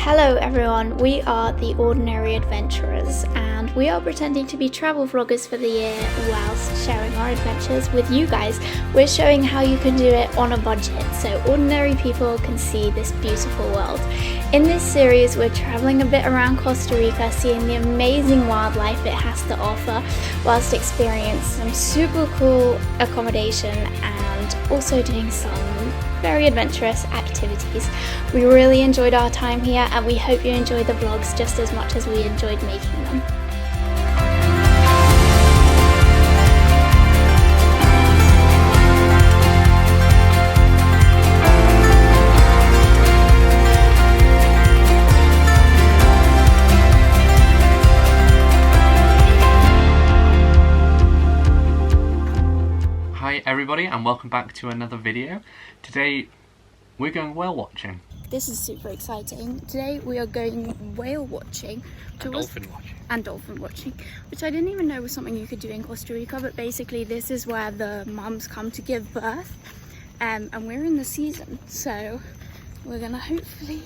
Hello everyone, we are the Ordinary Adventurers and we are pretending to be travel vloggers for the year whilst sharing our adventures with you guys. We're showing how you can do it on a budget so ordinary people can see this beautiful world. In this series we're travelling a bit around Costa Rica, seeing the amazing wildlife it has to offer whilst experiencing some super cool accommodation and also doing some very adventurous activities. We really enjoyed our time here and we hope you enjoy the vlogs just as much as we enjoyed making them. Hi everybody and welcome back to another video. Today we're going whale watching. This is super exciting. Today we are going whale watching. Dolphin watching, which I didn't even know was something you could do in Costa Rica, but basically this is where the mums come to give birth and we're in the season, so we're gonna hopefully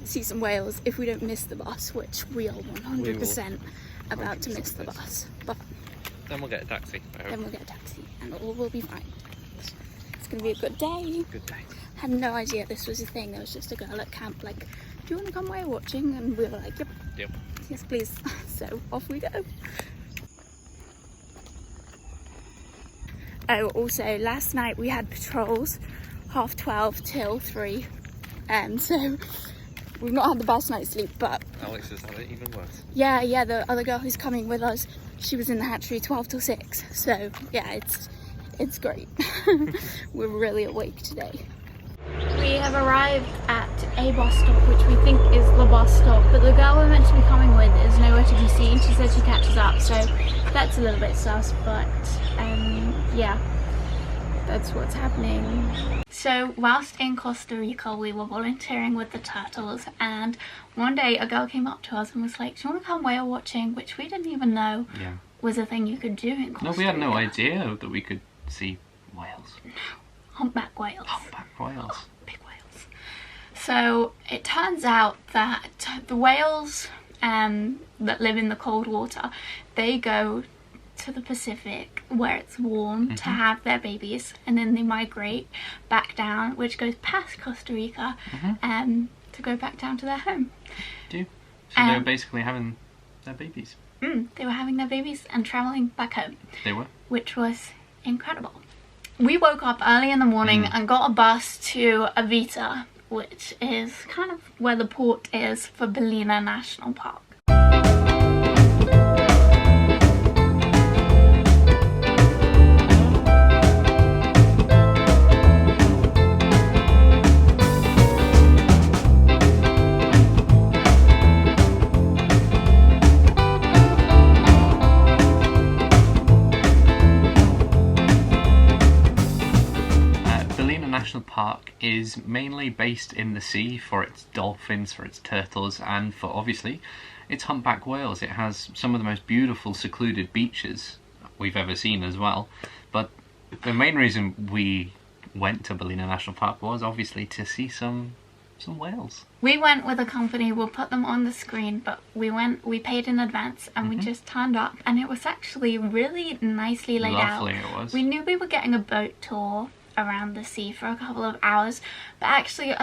see some whales if we don't miss the bus, which we are 100% about to miss the bus. But then we'll get a taxi. And all will be fine. It's gonna be a good day. Had no idea this was a thing. There was just a girl at camp like, do you want to come whale watching? And we were like, yep. Yes please. So off we go. Oh, also last night we had patrols 12:30 till 3, so we've not had the best night's sleep, but Alex has had it even worse. Yeah, the other girl who's coming with us, she was in the hatchery 12 till 6, so yeah, it's great. We're really awake today. We have arrived at a bus stop, which we think is the bus stop, but the girl we're meant to be coming with is nowhere to be seen. She said she catches up, so that's a little bit sus, but yeah, that's what's happening. So whilst in Costa Rica we were volunteering with the turtles, and one day a girl came up to us and was like, do you want to come whale watching? Which we didn't even know was a thing you could do in Costa Rica. No, we had no idea that we could see whales. No. Humpback whales. Big whales. So it turns out that the whales that live in the cold water, they go to the Pacific where it's warm to have their babies, and then they migrate back down, which goes past Costa Rica to go back down to their home. So they were basically having their babies. They were having their babies and travelling back home. They were. Which was incredible. We woke up early in the morning and got a bus to Avita, which is kind of where the port is for Ballena National Park. National Park is mainly based in the sea for its dolphins, for its turtles, and for obviously its humpback whales. It has some of the most beautiful secluded beaches we've ever seen as well. But the main reason we went to Ballena National Park was obviously to see some whales. We went with a company, we'll put them on the screen, but we paid in advance and we just turned up and it was actually really nicely laid out. Lovely it was. We knew we were getting a boat tour around the sea for a couple of hours, but actually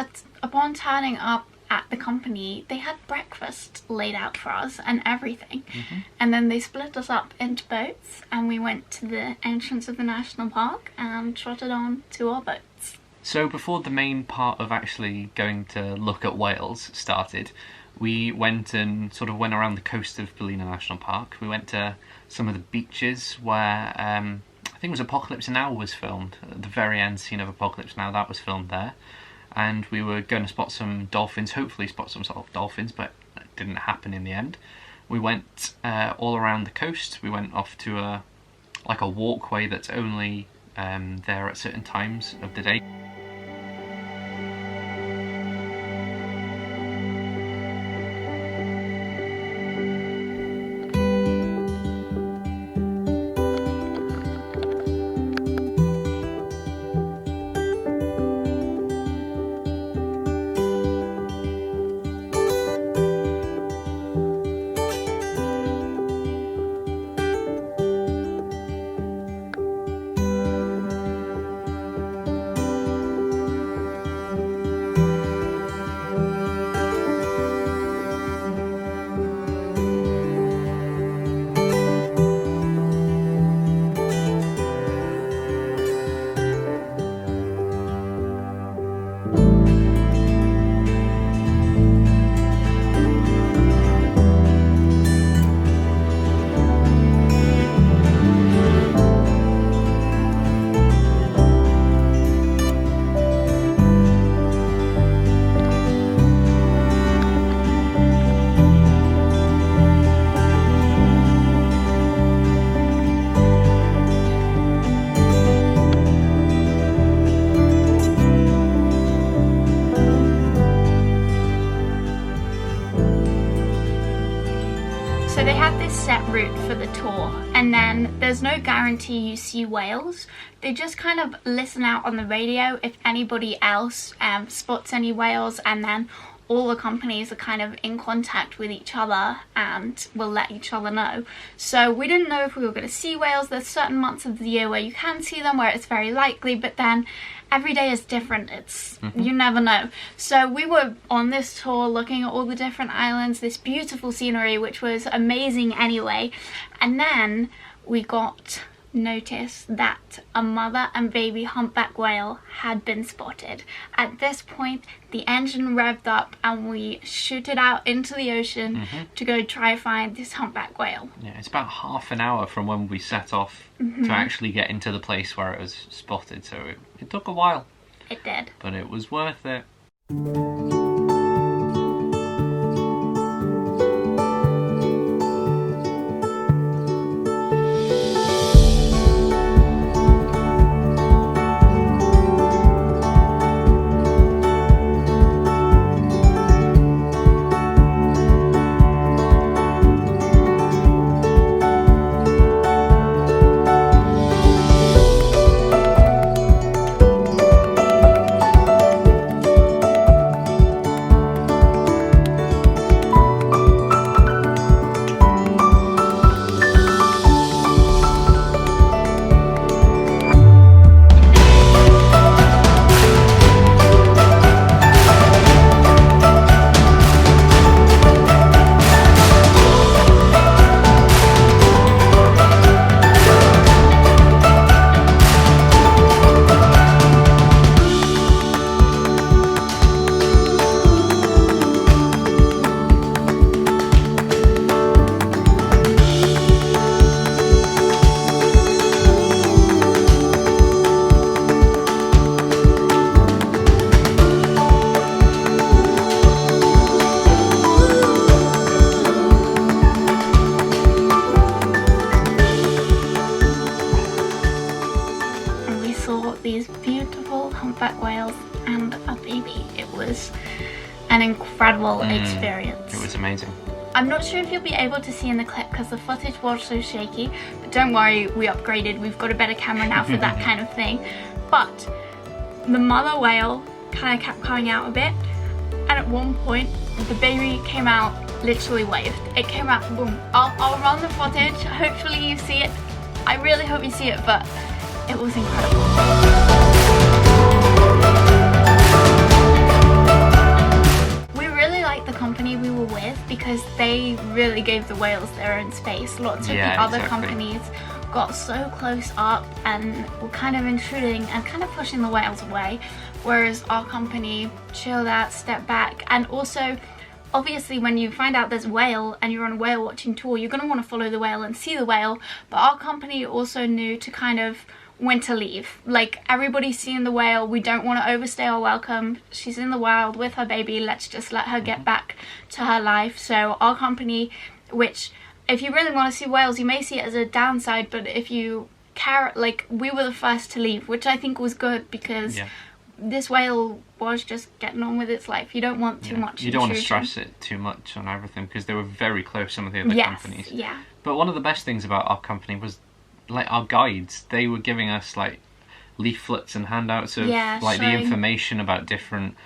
upon turning up at the company they had breakfast laid out for us and everything, and then they split us up into boats and we went to the entrance of the national park and trotted on to our boats. So before the main part of actually going to look at whales started, we went and sort of went around the coast of Ballena National Park. We went to some of the beaches where I think it was Apocalypse Now was filmed. At the very end scene of Apocalypse Now, that was filmed there. And we were going to spot some dolphins, hopefully spot some sort of dolphins, but that didn't happen in the end. We went all around the coast. We went off to a walkway that's only there at certain times of the day. So they have this set route for the tour, and then there's no guarantee you see whales. They just kind of listen out on the radio if anybody else spots any whales, and then all the companies are kind of in contact with each other and will let each other know. So we didn't know if we were going to see whales. There's certain months of the year where you can see them, where it's very likely, but then every day is different. It's you never know. So we were on this tour looking at all the different islands, this beautiful scenery, which was amazing anyway. And then we got notice that a mother and baby humpback whale had been spotted. At this point, the engine revved up and we shooted out into the ocean to go try find this humpback whale. Yeah, it's about half an hour from when we set off to actually get into the place where it was spotted, so it took a while. It did. But it was worth it. These beautiful humpback whales and a baby. It was an incredible experience. It was amazing. I'm not sure if you'll be able to see in the clip because the footage was so shaky, but don't worry, we upgraded. We've got a better camera now for that kind of thing. But the mother whale kind of kept coming out a bit, and at one point the baby came out, literally waved. It came out, boom. I'll run the footage. Hopefully you see it. I really hope you see it, but it was incredible. We really liked the company we were with because they really gave the whales their own space. Lots of the other companies got so close up and were kind of intruding and kind of pushing the whales away, whereas our company chilled out, stepped back, and also obviously when you find out there's a whale and you're on a whale watching tour, you're going to want to follow the whale and see the whale, but our company also knew to kind of when to leave. Like, everybody's seeing the whale, we don't want to overstay our welcome. She's in the wild with her baby, let's just let her get back to her life. So our company, which if you really want to see whales, you may see it as a downside, but if you care, like, we were the first to leave, which I think was good because this whale was just getting on with its life. You don't want too much. You don't want to stress it too much on everything because they were very close, some of the other companies. But one of the best things about our company was, like, our guides. They were giving us like leaflets and handouts of like the information about different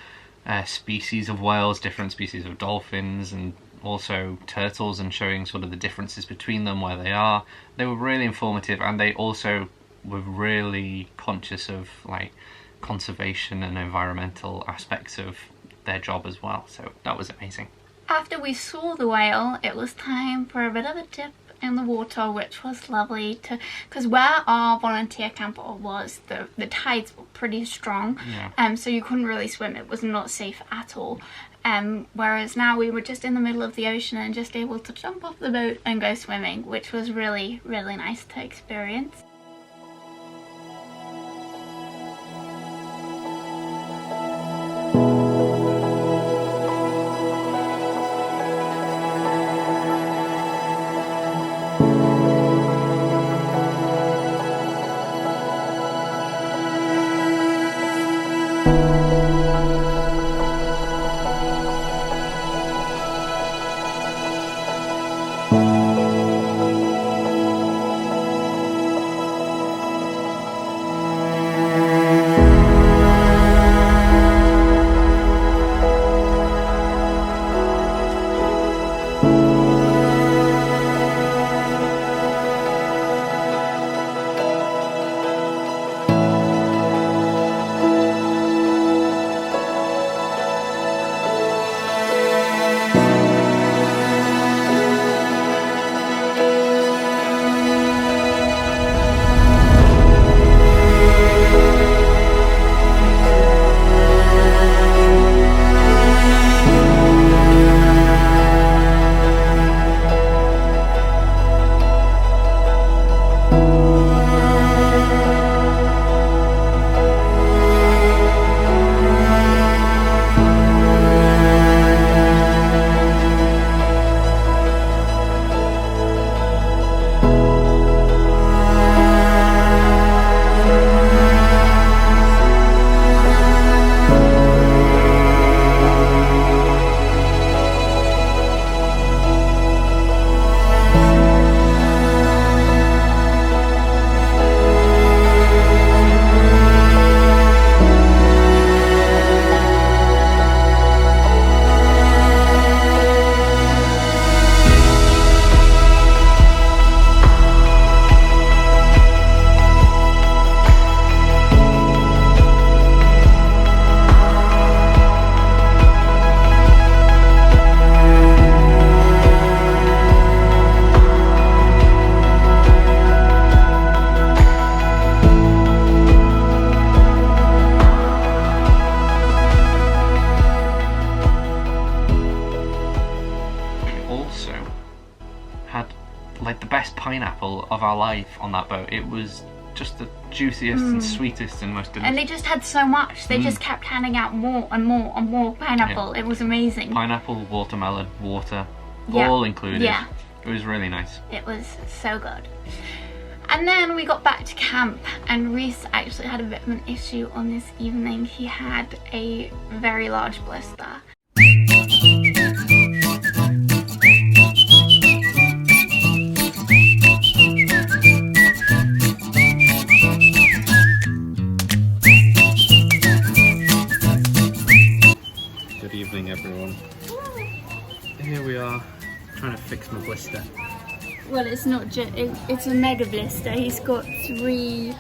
species of whales, different species of dolphins, and also turtles, and showing sort of the differences between them, where they are. They were really informative, and they also were really conscious of like conservation and environmental aspects of their job as well. So that was amazing. After we saw the whale, it was time for a bit of a dip in the water, which was lovely to, because where our volunteer camper was, the tides were pretty strong, so you couldn't really swim. It was not safe at all. Whereas now we were just in the middle of the ocean and just able to jump off the boat and go swimming, which was really, really nice to experience. Like the best pineapple of our life on that boat. It was just the juiciest and sweetest and most delicious. And they just had so much. They just kept handing out more and more and more pineapple. Yeah. It was amazing. Pineapple, watermelon, water, all included. Yeah. It was really nice. It was so good. And then we got back to camp, and Reese actually had a bit of an issue on this evening. He had a very large blister. Good evening, everyone. Here we are, trying to fix my blister. Well, it's not just, it's a mega blister. He's got 3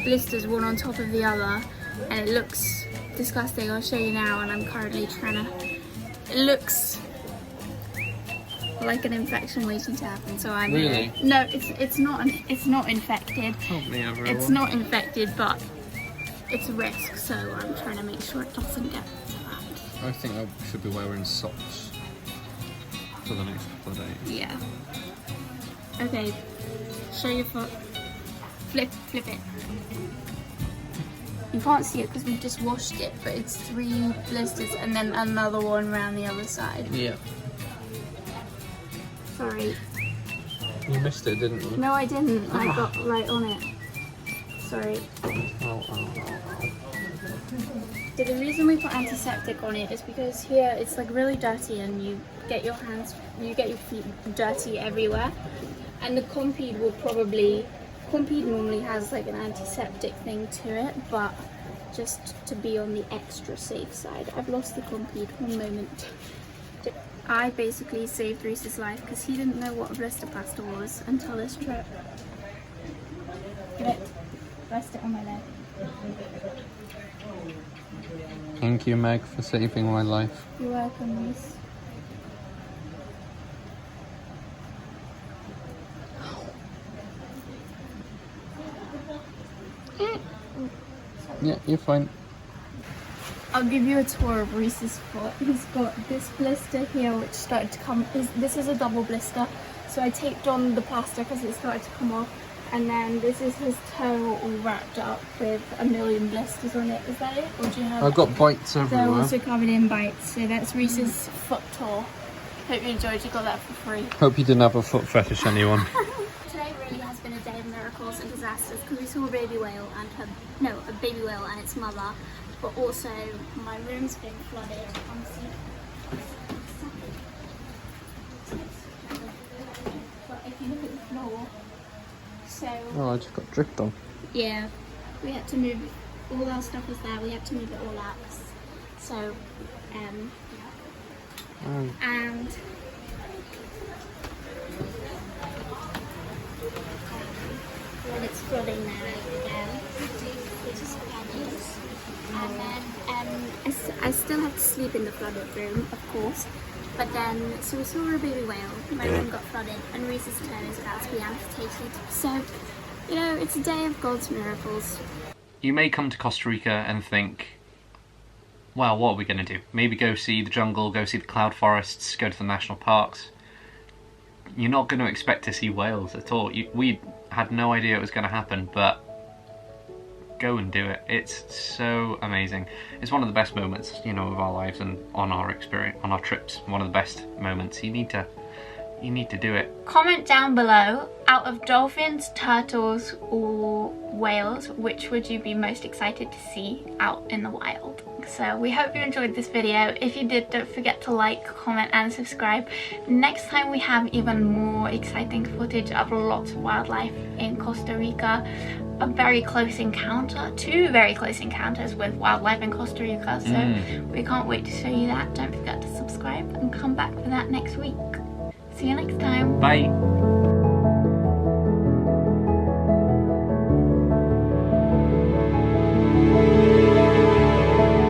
blisters, one on top of the other, and it looks disgusting. I'll show you now, and I'm currently trying to, it looks like an infection waiting to happen, so I'm Really? No, it's not infected. Help me, everyone. It's not infected, but it's a risk, so I'm trying to make sure it doesn't get to that. I think I should be wearing socks for the next couple of days. Yeah. Okay, show your foot. Flip it. You can't see it because we just washed it, but it's 3 blisters and then another one around the other side. Yeah. Sorry. You missed it, didn't you? No, I didn't. I got right on it. Sorry. Oh. So the reason we put antiseptic on it is because here it's like really dirty, and you get your feet dirty everywhere. And the Compeed normally has like an antiseptic thing to it, but just to be on the extra safe side. I've lost the Compeed, one moment. I basically saved Reese's life because he didn't know what a blister plaster was until this trip. Get it? Rest it on my leg. Thank you, Meg, for saving my life. You're welcome, Reese. Yeah, you're fine. I'll give you a tour of Reese's foot. He's got this blister here which started to come, this is a double blister, so I taped on the plaster because it started to come off, and then this is his toe all wrapped up with a million blisters on it. Is that it? Or do you have... I've got bites everywhere. They're also covered in bites, so that's Reese's foot tour. Hope you enjoyed, you got that for free. Hope you didn't have a foot fetish, anyone. Today really has been a day of miracles and disasters because we saw a baby whale and a baby whale and its mother, but also my room's been flooded. Oh, I just got dripped on. Yeah, we had to move, all our stuff was there, we had to move it all out. So, and when it's flooding now again, which is fabulous. And then I still have to sleep in the flooded room, of course. But then, so we saw a baby whale, my room got flooded, and Reese's turn is about to be amputated. So, you know, it's a day of God's miracles. You may come to Costa Rica and think, well, what are we going to do? Maybe go see the jungle, go see the cloud forests, go to the national parks. You're not going to expect to see whales at all. We had no idea it was going to happen, but go and do it. It's so amazing. It's one of the best moments, you know, of our lives and on our experience, on our trips. One of the best moments. You need to do it. Comment down below, out of dolphins, turtles or whales, which would you be most excited to see out in the wild? So we hope you enjoyed this video. If you did, don't forget to like, comment and subscribe. Next time we have even more exciting footage of lots of wildlife in Costa Rica. A very close encounter, 2 very close encounters with wildlife in Costa Rica. So we can't wait to show you that. Don't forget to subscribe and come back for that next week. See you next time. Bye.